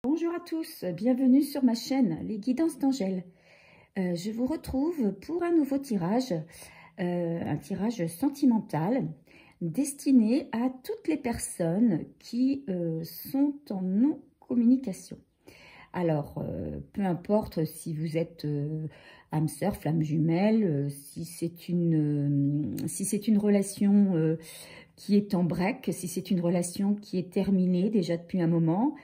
Bonjour à tous, bienvenue sur ma chaîne Les Guidances d'Angèle. Je vous retrouve pour un nouveau tirage, un tirage sentimental destiné à toutes les personnes qui sont en non-communication. Alors, peu importe si vous êtes âme sœur, flamme jumelle, si c'est une relation qui est en break, si c'est une relation qui est terminée déjà depuis un moment,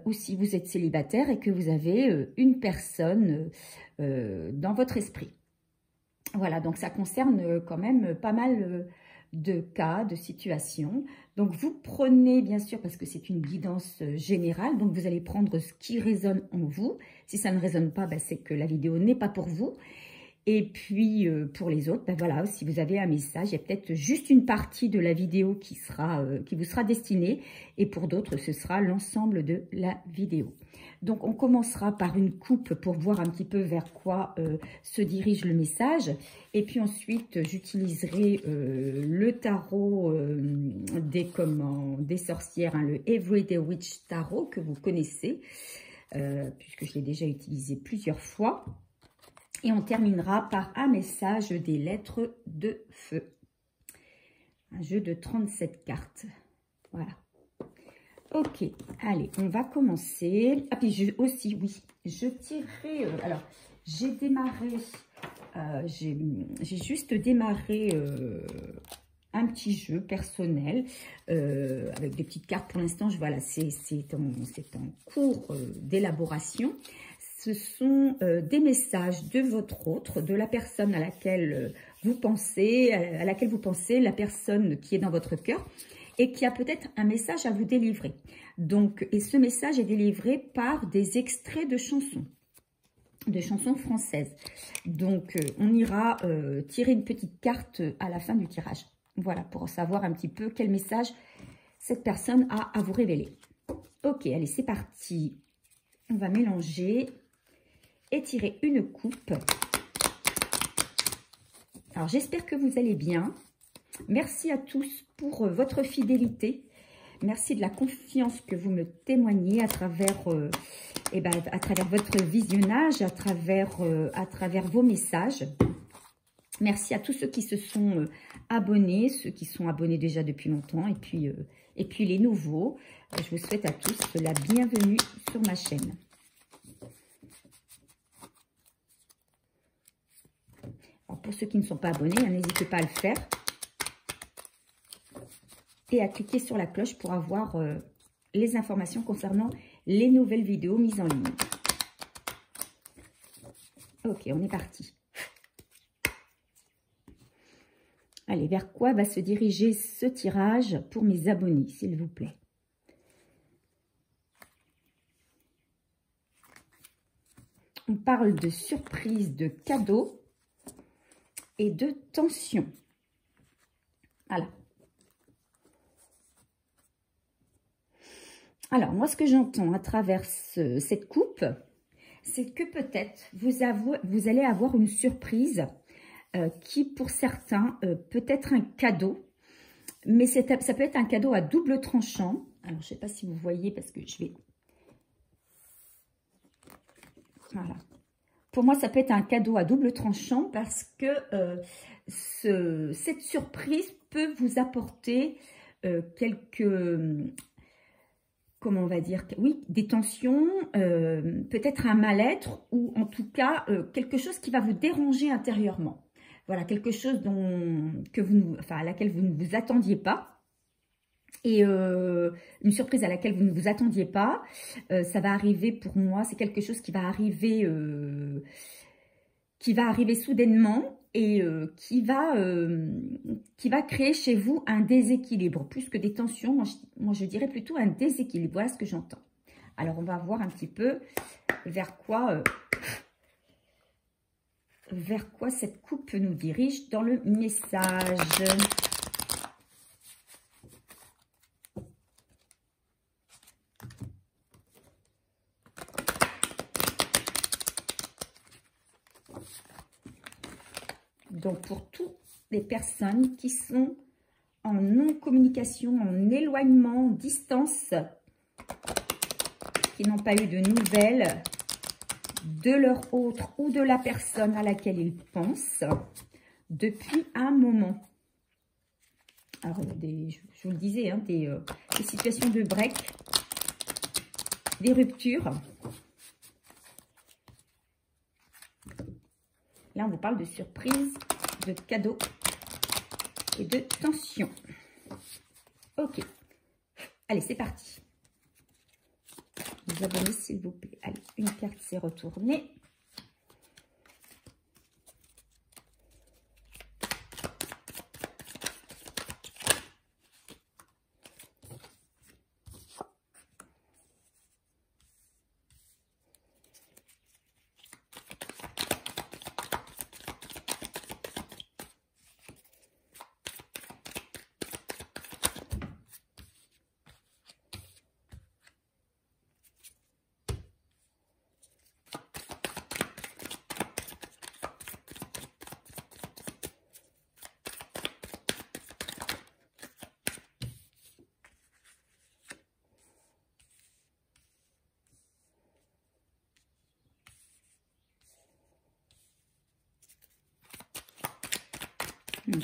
ou si vous êtes célibataire et que vous avez une personne dans votre esprit. Voilà, donc ça concerne quand même pas mal de cas, de situations. Donc vous prenez, bien sûr, parce que c'est une guidance générale, donc vous allez prendre ce qui résonne en vous. Si ça ne résonne pas, ben, c'est que la vidéo n'est pas pour vous. Et puis, pour les autres, ben voilà, si vous avez un message, il y a peut-être juste une partie de la vidéo qui vous sera destinée. Et pour d'autres, ce sera l'ensemble de la vidéo. Donc, on commencera par une coupe pour voir un petit peu vers quoi se dirige le message. Et puis ensuite, j'utiliserai le tarot des sorcières, hein, le Everyday Witch Tarot que vous connaissez, puisque je l'ai déjà utilisé plusieurs fois. Et on terminera par un message des lettres de feu. Un jeu de 37 cartes. Voilà. Ok, allez, on va commencer. Ah, puis je tirerai... alors, j'ai démarré... j'ai juste démarré un petit jeu personnel avec des petites cartes. Pour l'instant, voilà, c'est en cours d'élaboration. Ce sont des messages de votre autre, de la personne à laquelle vous pensez, la personne qui est dans votre cœur et qui a peut-être un message à vous délivrer. Donc, et ce message est délivré par des extraits de chansons françaises. Donc, on ira tirer une petite carte à la fin du tirage. Voilà, pour savoir un petit peu quel message cette personne a à vous révéler. Ok, allez, c'est parti. On va mélanger et tirer une coupe. Alors, j'espère que vous allez bien. Merci à tous pour votre fidélité. Merci de la confiance que vous me témoignez à travers, à travers votre visionnage, à travers vos messages. Merci à tous ceux qui se sont abonnés, ceux qui sont abonnés déjà depuis longtemps, et puis les nouveaux. Je vous souhaite à tous la bienvenue sur ma chaîne. Alors, pour ceux qui ne sont pas abonnés, n'hésitez pas à le faire. Et à cliquer sur la cloche pour avoir les informations concernant les nouvelles vidéos mises en ligne. Ok, on est parti. Allez, vers quoi va se diriger ce tirage pour mes abonnés, s'il vous plaît? On parle de surprise, de cadeaux et de tension. Voilà. Alors, moi, ce que j'entends à travers cette coupe, c'est que peut-être vous allez avoir une surprise qui, pour certains, peut être un cadeau. Mais ça peut être un cadeau à double tranchant. Alors, je ne sais pas si vous voyez, parce que je vais... Voilà. Pour moi, ça peut être un cadeau à double tranchant parce que cette surprise peut vous apporter quelques... comment on va dire, oui, des tensions, peut-être un mal-être ou en tout cas quelque chose qui va vous déranger intérieurement. Voilà, quelque chose à laquelle vous ne vous attendiez pas. Et une surprise à laquelle vous ne vous attendiez pas, ça va arriver pour moi, c'est quelque chose qui va arriver soudainement et qui va créer chez vous un déséquilibre. Plus que des tensions, moi je dirais plutôt un déséquilibre. Voilà ce que j'entends. Alors, on va voir un petit peu vers quoi cette coupe nous dirige dans le message. Donc, pour toutes les personnes qui sont en non-communication, en éloignement, en distance, qui n'ont pas eu de nouvelles de leur autre ou de la personne à laquelle ils pensent depuis un moment. Alors, je vous le disais, hein, des situations de break, des ruptures. Là, on vous parle de surprise, de cadeaux et de tension. Ok. Allez, c'est parti. Vous abonnez, s'il vous plaît. Allez, une carte s'est retournée.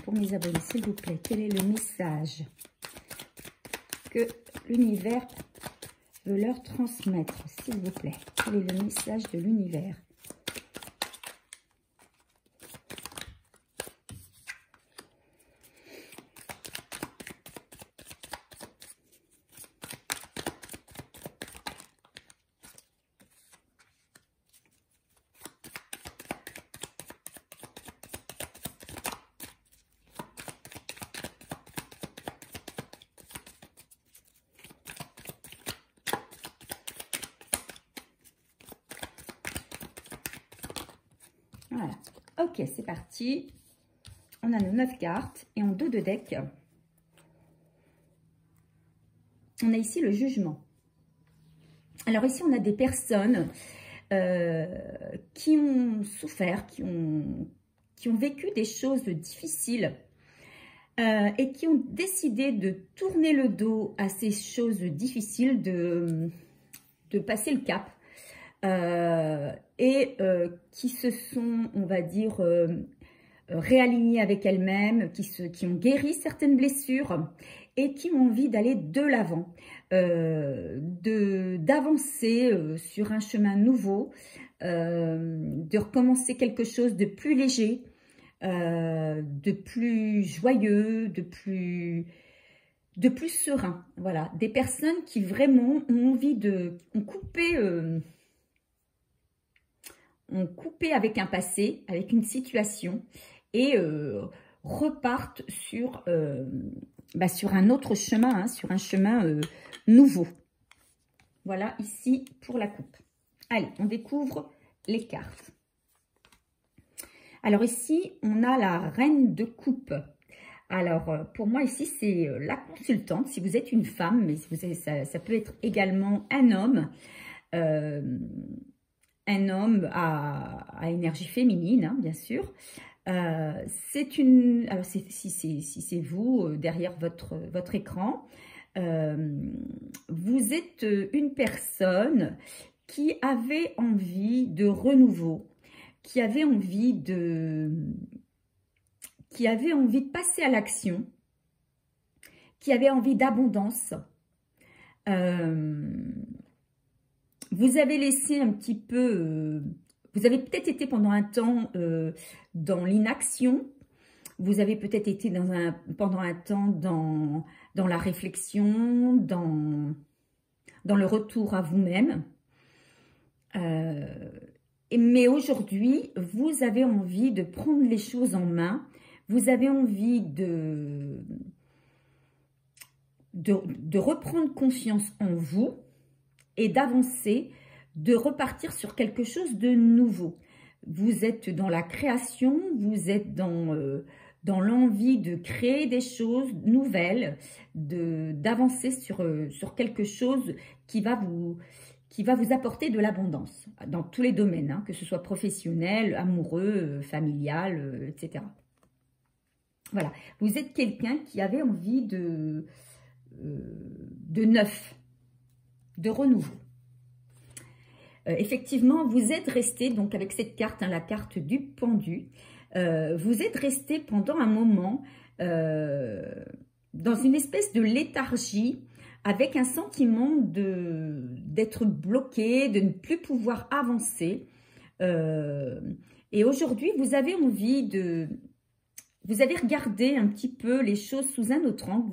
Pour mes abonnés, s'il vous plaît, quel est le message que l'univers veut leur transmettre, s'il vous plaît? Quel est le message de l'univers? Voilà, ok, c'est parti. On a nos 9 cartes et en dos de deck, on a ici le jugement. Alors ici, on a des personnes qui ont souffert, qui ont vécu des choses difficiles et qui ont décidé de tourner le dos à ces choses difficiles, de passer le cap. Qui se sont, on va dire, réalignés avec elles-mêmes, qui ont guéri certaines blessures et qui ont envie d'aller de l'avant, d'avancer sur un chemin nouveau, de recommencer quelque chose de plus léger, de plus joyeux, de plus serein. Voilà, des personnes qui vraiment ont envie ont coupé avec un passé, avec une situation et repartent sur un autre chemin, hein, sur un chemin nouveau. Voilà, ici pour la coupe. Allez, on découvre les cartes. Alors ici, on a la reine de coupe. Alors, pour moi, ici, c'est la consultante. Si vous êtes une femme, mais ça peut être également un homme. Un homme à énergie féminine, hein, bien sûr. C'est une... Alors, si c'est vous, derrière votre écran, vous êtes une personne qui avait envie de renouveau, qui avait envie de passer à l'action, qui avait envie d'abondance. Vous avez laissé un petit peu, vous avez peut-être été pendant un temps dans l'inaction, vous avez peut-être été pendant un temps dans la réflexion, dans le retour à vous-même. Mais aujourd'hui, vous avez envie de prendre les choses en main, vous avez envie de reprendre confiance en vous, et d'avancer, de repartir sur quelque chose de nouveau. Vous êtes dans la création, vous êtes dans l'envie de créer des choses nouvelles, d'avancer sur quelque chose qui va vous apporter de l'abondance dans tous les domaines, hein, que ce soit professionnel, amoureux, familial, etc. Voilà, vous êtes quelqu'un qui avait envie de neuf, de renouveau. Effectivement, vous êtes resté, donc avec cette carte, hein, la carte du pendu, vous êtes resté pendant un moment dans une espèce de léthargie, avec un sentiment d'être bloqué, de ne plus pouvoir avancer. Et aujourd'hui, vous avez envie de... Vous avez regardé un petit peu les choses sous un autre angle.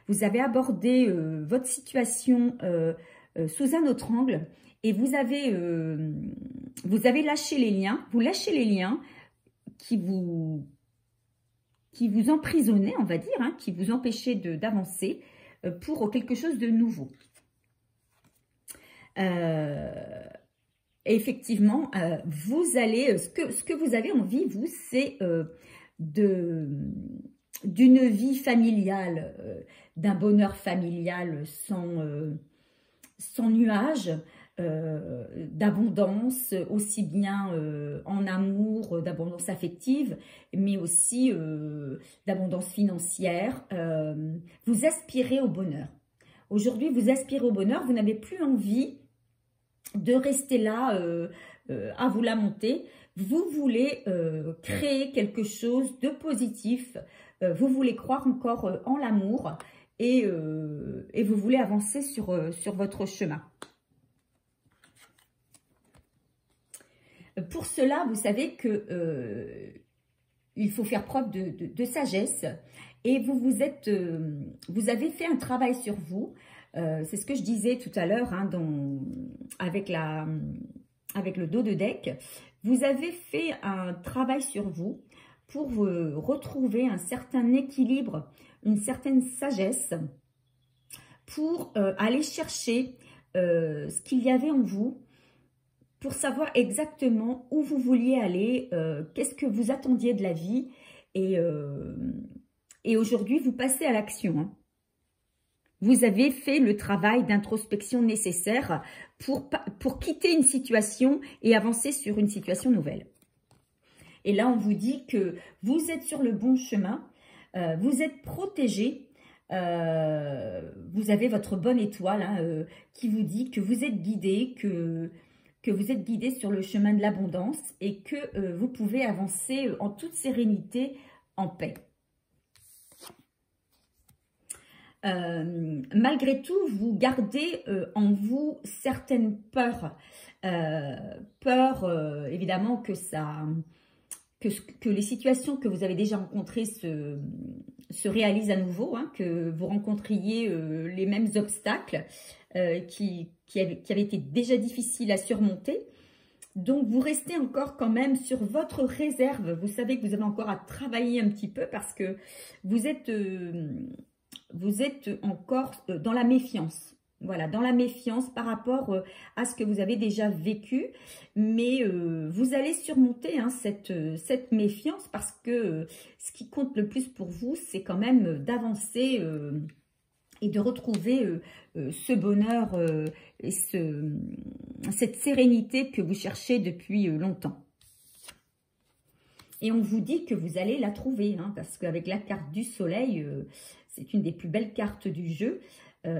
Vous avez abordé votre situation sous un autre angle. Et vous avez lâché les liens. Vous lâchez les liens qui vous emprisonnaient, on va dire, hein, qui vous empêchaient d'avancer pour quelque chose de nouveau. Et effectivement, vous allez, ce que vous avez envie, vous, c'est d'une vie familiale, d'un bonheur familial sans nuages, d'abondance, aussi bien en amour, d'abondance affective, mais aussi d'abondance financière. Vous aspirez au bonheur. Aujourd'hui, vous aspirez au bonheur, vous n'avez plus envie de rester là à vous lamenter. Vous voulez créer quelque chose de positif, vous voulez croire encore en l'amour et vous voulez avancer sur votre chemin. Pour cela, vous savez que il faut faire preuve de sagesse et vous avez fait un travail sur vous. C'est ce que je disais tout à l'heure hein, avec le dos de deck. Vous avez fait un travail sur vous pour retrouver un certain équilibre, une certaine sagesse, pour aller chercher ce qu'il y avait en vous, pour savoir exactement où vous vouliez aller, qu'est-ce que vous attendiez de la vie. Et aujourd'hui, vous passez à l'action. Hein. Vous avez fait le travail d'introspection nécessaire pour quitter une situation et avancer sur une situation nouvelle. Et là, on vous dit que vous êtes sur le bon chemin, vous êtes protégé, vous avez votre bonne étoile hein, qui vous dit que vous êtes guidé, que vous êtes guidé sur le chemin de l'abondance et que vous pouvez avancer en toute sérénité, en paix. Malgré tout, vous gardez en vous certaines peurs. Évidemment, que les situations que vous avez déjà rencontrées se réalisent à nouveau, hein, que vous rencontriez les mêmes obstacles qui avaient été déjà difficiles à surmonter. Donc, vous restez encore quand même sur votre réserve. Vous savez que vous avez encore à travailler un petit peu parce que vous êtes encore dans la méfiance. Voilà, dans la méfiance par rapport à ce que vous avez déjà vécu. Mais vous allez surmonter hein, cette méfiance parce que ce qui compte le plus pour vous, c'est quand même d'avancer et de retrouver ce bonheur et cette sérénité que vous cherchez depuis longtemps. Et on vous dit que vous allez la trouver, hein, parce qu'avec la carte du soleil, c'est une des plus belles cartes du jeu. Vous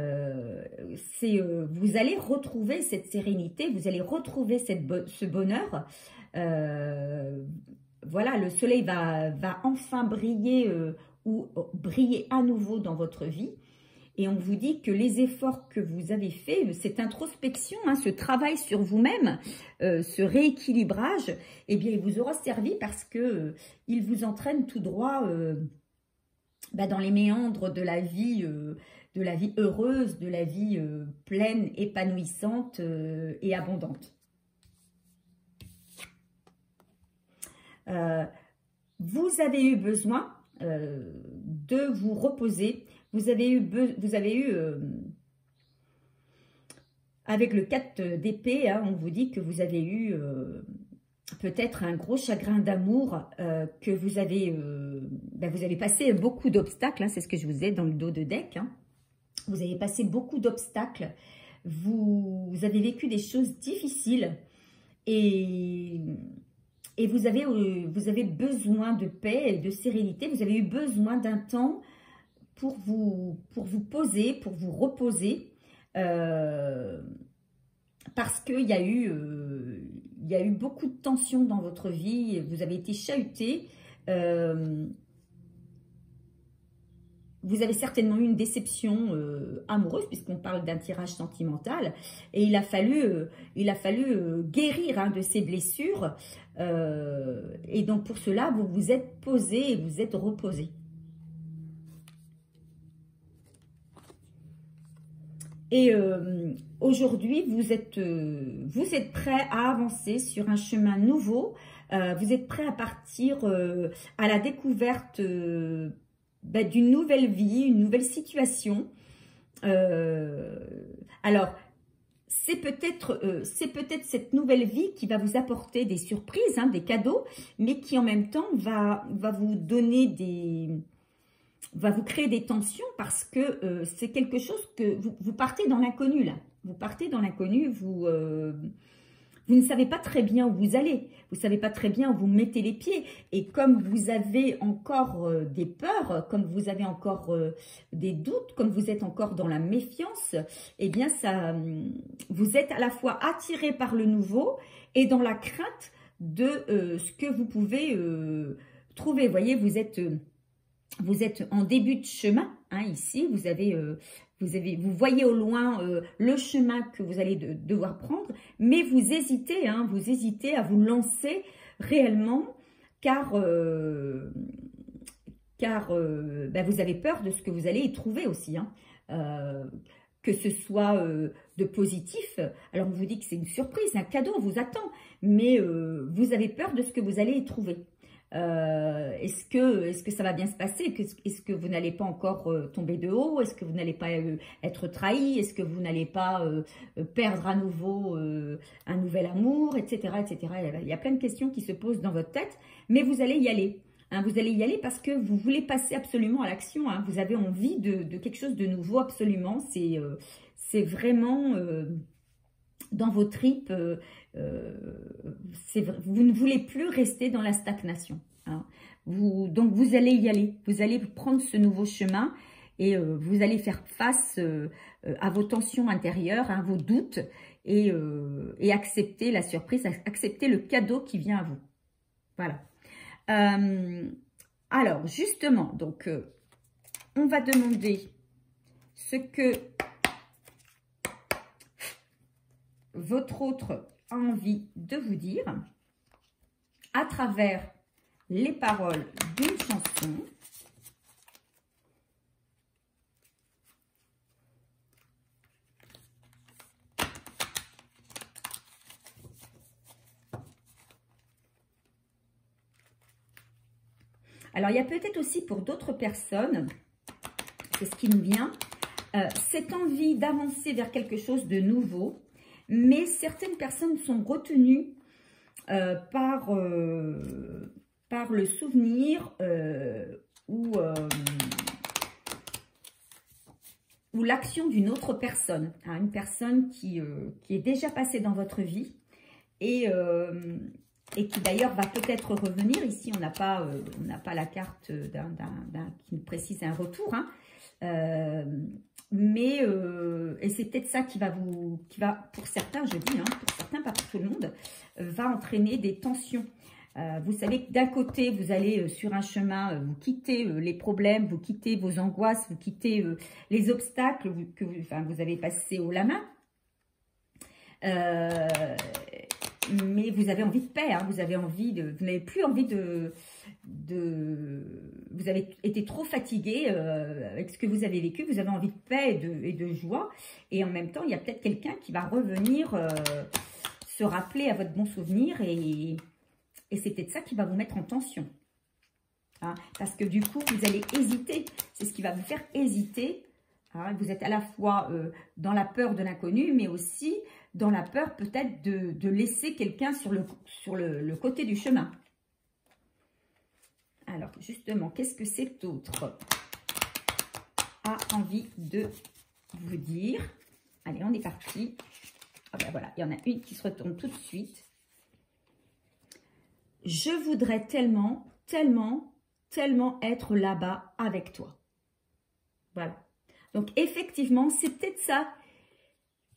allez retrouver cette sérénité, vous allez retrouver ce bonheur. Voilà, le soleil va enfin briller ou briller à nouveau dans votre vie. Et on vous dit que les efforts que vous avez faits, cette introspection, hein, ce travail sur vous-même, ce rééquilibrage, eh bien, il vous aura servi parce que il vous entraîne tout droit dans les méandres de la vie heureuse, de la vie pleine, épanouissante et abondante. Vous avez eu besoin de vous reposer. Vous avez eu avec le 4 d'épée, hein, on vous dit que vous avez eu peut-être un gros chagrin d'amour, que vous avez passé beaucoup d'obstacles, hein, c'est ce que je vous ai dans le dos de deck. Hein. Vous avez passé beaucoup d'obstacles, vous avez vécu des choses difficiles et vous avez besoin de paix et de sérénité. Vous avez eu besoin d'un temps pour vous poser, pour vous reposer, parce qu'il y a eu beaucoup de tensions dans votre vie, vous avez été chahuté, vous avez certainement eu une déception amoureuse, puisqu'on parle d'un tirage sentimental, et il a fallu guérir hein, de ces blessures, et donc pour cela, vous vous êtes posé et vous êtes reposé. Et aujourd'hui, vous êtes prêt à avancer sur un chemin nouveau, vous êtes prêt à partir à la découverte d'une nouvelle vie, une nouvelle situation. Alors, c'est peut-être cette nouvelle vie qui va vous apporter des surprises, hein, des cadeaux, mais qui en même temps va vous donner va vous créer des tensions parce que c'est quelque chose que vous partez dans l'inconnu là. Vous partez dans l'inconnu, vous ne savez pas très bien où vous allez. Vous ne savez pas très bien où vous mettez les pieds. Et comme vous avez encore des peurs, comme vous avez encore des doutes, comme vous êtes encore dans la méfiance, eh bien, vous êtes à la fois attiré par le nouveau et dans la crainte de ce que vous pouvez trouver. Vous voyez, vous êtes en début de chemin, hein, ici, vous voyez au loin le chemin que vous allez devoir prendre, mais vous hésitez à vous lancer réellement, car vous avez peur de ce que vous allez y trouver aussi, hein, que ce soit de positif. Alors on vous dit que c'est une surprise, un cadeau vous attend, mais vous avez peur de ce que vous allez y trouver. Est-ce que ça va bien se passer? Est-ce que vous n'allez pas encore tomber de haut? Est-ce que vous n'allez pas être trahi? Est-ce que vous n'allez pas perdre à nouveau un nouvel amour, etc., etc. Il y a plein de questions qui se posent dans votre tête, mais vous allez y aller. Hein, vous allez y aller parce que vous voulez passer absolument à l'action. Hein, vous avez envie de quelque chose de nouveau absolument. C'est vraiment dans vos tripes. Vous ne voulez plus rester dans la stagnation. Hein. Donc vous allez y aller. Vous allez prendre ce nouveau chemin et vous allez faire face à vos tensions intérieures, à vos doutes et accepter la surprise, accepter le cadeau qui vient à vous. Voilà. Alors, justement, donc, on va demander ce que votre autre a envie de vous dire à travers les paroles d'une chanson. Alors, il y a peut-être aussi pour d'autres personnes, c'est ce qui nous vient, cette envie d'avancer vers quelque chose de nouveau, mais certaines personnes sont retenues par le souvenir ou l'action d'une autre personne, hein, une personne qui est déjà passée dans votre vie et qui d'ailleurs va peut-être revenir. Ici, on n'a pas la carte qui nous précise un retour, hein. Et c'est peut-être ça qui va, pour certains, je dis, hein, pour certains, pas pour tout le monde, va entraîner des tensions. Vous savez que d'un côté, vous allez sur un chemin, vous quittez les problèmes, vous quittez vos angoisses, vous quittez les obstacles que vous avez passés haut la main. Mais vous avez envie de paix, hein, vous n'avez plus envie vous avez été trop fatigué avec ce que vous avez vécu, vous avez envie de paix et de joie, et en même temps, il y a peut-être quelqu'un qui va revenir se rappeler à votre bon souvenir, et c'est peut-être ça qui va vous mettre en tension. Hein, parce que du coup, vous allez hésiter, c'est ce qui va vous faire hésiter. Hein, vous êtes à la fois dans la peur de l'inconnu, mais aussi dans la peur peut-être de laisser quelqu'un sur le côté du chemin. Alors, justement, qu'est-ce que cet autre a envie de vous dire? Allez, on est parti. Ah ben voilà, il y en a une qui se retourne tout de suite. Je voudrais tellement, tellement, tellement être là-bas avec toi. Voilà. Donc, effectivement, c'est peut-être ça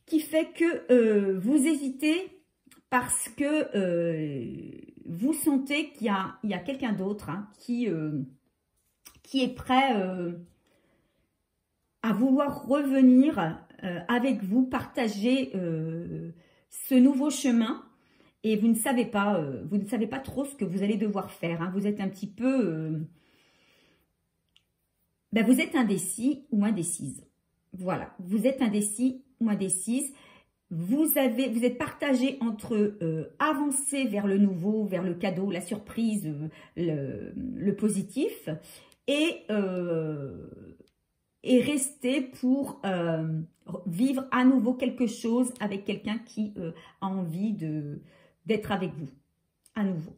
qui fait que vous hésitez parce que vous sentez qu'il y a quelqu'un d'autre hein, qui est prêt à vouloir revenir avec vous, partager ce nouveau chemin. Et vous ne savez pas trop ce que vous allez devoir faire. Hein. Vous êtes un petit peu... vous êtes indécis ou indécise. Voilà, vous êtes indécis ou indécise. Vous êtes partagé entre avancer vers le nouveau, vers le cadeau, la surprise, le positif, et rester pour vivre à nouveau quelque chose avec quelqu'un qui a envie d'être avec vous, à nouveau.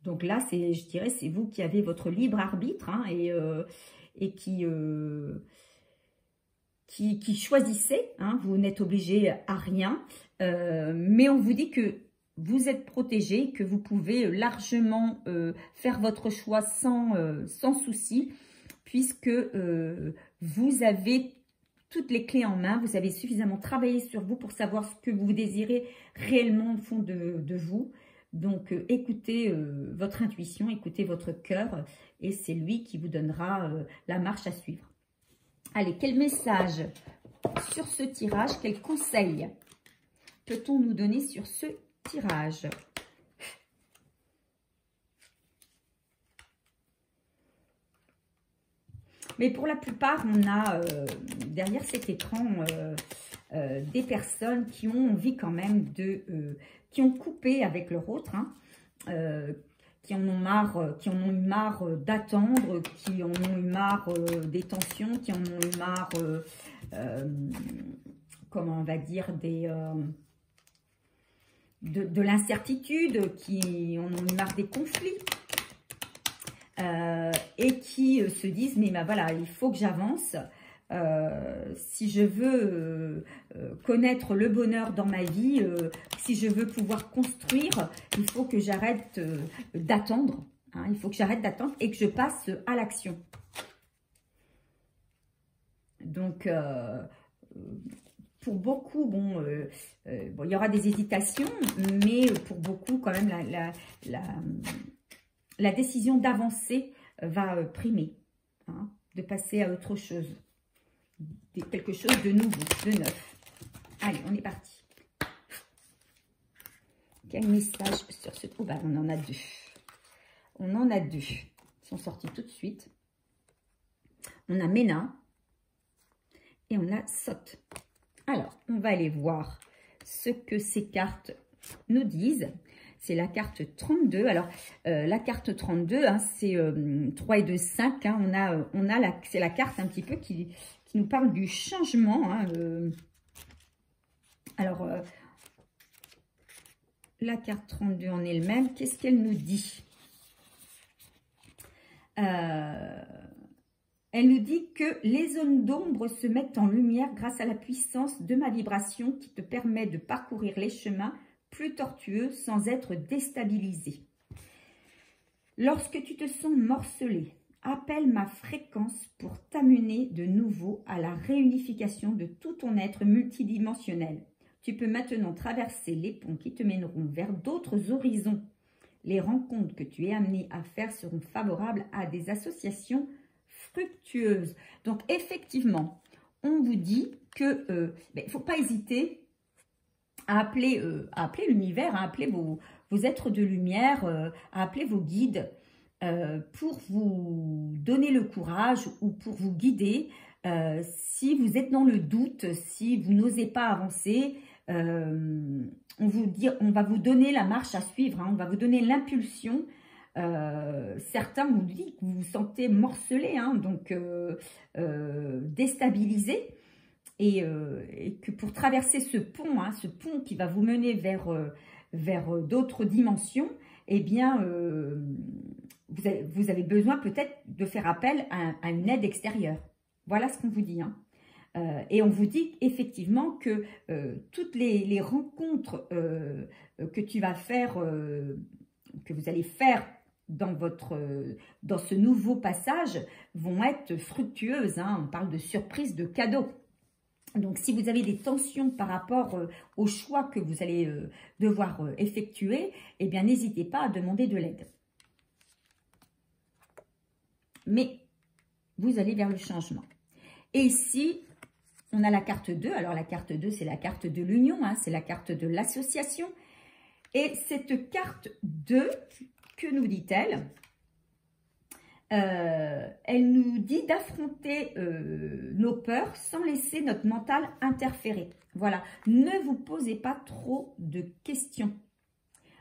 Donc là, je dirais, c'est vous qui avez votre libre arbitre hein, et qui choisissez. Hein, vous n'êtes obligé à rien. Mais on vous dit que vous êtes protégé, que vous pouvez largement faire votre choix sans souci, puisque vous avez toutes les clés en main, vous avez suffisamment travaillé sur vous pour savoir ce que vous désirez réellement au fond de vous. Donc, écoutez votre intuition, écoutez votre cœur et c'est lui qui vous donnera la marche à suivre. Allez, quel message sur ce tirage, quel conseil peut-on nous donner sur ce tirage ? Mais pour la plupart, on a derrière cet écran des personnes qui ont envie quand même qui ont coupé avec leur autre, hein, qui en ont eu marre d'attendre, qui en ont eu marre des tensions, qui en ont eu marre, comment on va dire, de l'incertitude, qui en ont eu marre des conflits. Et qui se disent, mais voilà, il faut que j'avance. Si je veux connaître le bonheur dans ma vie, si je veux pouvoir construire, il faut que j'arrête d'attendre. Hein, il faut que j'arrête d'attendre et que je passe à l'action. Donc, pour beaucoup, bon, il y aura des hésitations, mais pour beaucoup, quand même, la décision d'avancer va primer, hein, de passer à autre chose, quelque chose de nouveau, de neuf. Allez, on est parti. Quel message sur ce... Oh, on en a deux. On en a deux. Ils sont sortis tout de suite. On a Ména et on a Sot. Alors, on va aller voir ce que ces cartes nous disent. C'est la carte 32. Alors, la carte 32, hein, c'est 3 et 2, 5. Hein, c'est la carte un petit peu qui nous parle du changement. Hein, alors, la carte 32 en elle-même, qu'est-ce qu'elle nous dit? Elle nous dit que les zones d'ombre se mettent en lumière grâce à la puissance de ma vibration qui te permet de parcourir les chemins plus tortueux sans être déstabilisé. Lorsque tu te sens morcelé, appelle ma fréquence pour t'amener de nouveau à la réunification de tout ton être multidimensionnel. Tu peux maintenant traverser les ponts qui te mèneront vers d'autres horizons. Les rencontres que tu es amené à faire seront favorables à des associations fructueuses. Donc, effectivement, on vous dit que il ne faut pas hésiter à appeler l'univers, à appeler vos êtres de lumière, à appeler vos guides pour vous donner le courage ou pour vous guider. Si vous êtes dans le doute, si vous n'osez pas avancer, on va vous donner la marche à suivre, hein, on va vous donner l'impulsion. Certains vous disent que vous vous sentez morcelé, hein, donc déstabilisé. Et que pour traverser ce pont, hein, ce pont qui va vous mener vers d'autres dimensions, eh bien, vous avez besoin peut-être de faire appel à une aide extérieure. Voilà ce qu'on vous dit. Hein. Et on vous dit effectivement que toutes les rencontres que tu vas faire, que vous allez faire dans ce nouveau passage vont être fructueuses. Hein. On parle de surprise, de cadeaux. Donc, si vous avez des tensions par rapport au choix que vous allez devoir effectuer, eh bien, n'hésitez pas à demander de l'aide. Mais vous allez vers le changement. Et ici, on a la carte 2. Alors, la carte 2, c'est la carte de l'union, hein, c'est la carte de l'association. Et cette carte 2, que nous dit-elle? Elle nous dit d'affronter nos peurs sans laisser notre mental interférer. Voilà, ne vous posez pas trop de questions.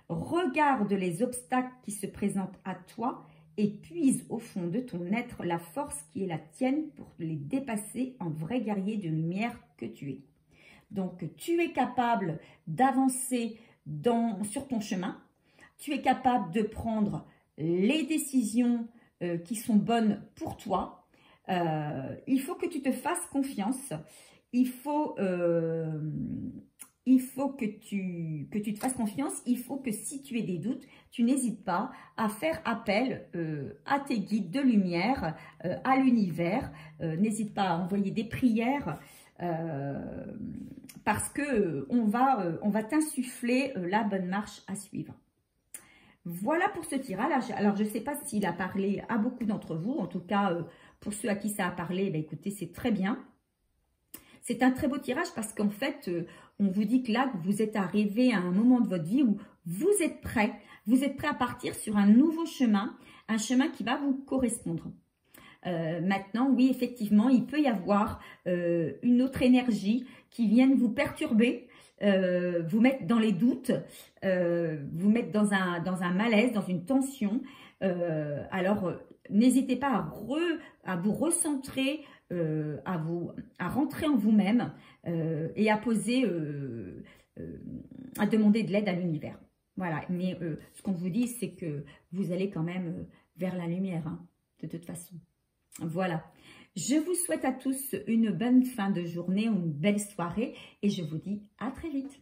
Regarde les obstacles qui se présentent à toi et puise au fond de ton être la force qui est la tienne pour les dépasser en vrai guerrier de lumière que tu es. Donc, tu es capable d'avancer sur ton chemin. Tu es capable de prendre les décisions qui sont bonnes pour toi. Il faut que tu te fasses confiance. Il faut que tu te fasses confiance. Il faut que si tu as des doutes, tu n'hésites pas à faire appel à tes guides de lumière, à l'univers. N'hésite pas à envoyer des prières parce que on va t'insuffler la bonne marche à suivre. Voilà pour ce tirage. Alors, je ne sais pas s'il a parlé à beaucoup d'entre vous. En tout cas, pour ceux à qui ça a parlé, ben, écoutez, c'est très bien. C'est un très beau tirage parce qu'en fait, on vous dit que là, vous êtes arrivé à un moment de votre vie où vous êtes prêt. Vous êtes prêt à partir sur un nouveau chemin, un chemin qui va vous correspondre. Maintenant, oui, effectivement, il peut y avoir une autre énergie qui vienne vous perturber, vous mettre dans les doutes, vous mettre dans un malaise, dans une tension. Alors, n'hésitez pas à vous recentrer, à rentrer en vous-même et à poser, à demander de l'aide à l'univers. Voilà, mais ce qu'on vous dit, c'est que vous allez quand même vers la lumière, hein, de toute façon. Voilà, je vous souhaite à tous une bonne fin de journée ou une belle soirée et je vous dis à très vite.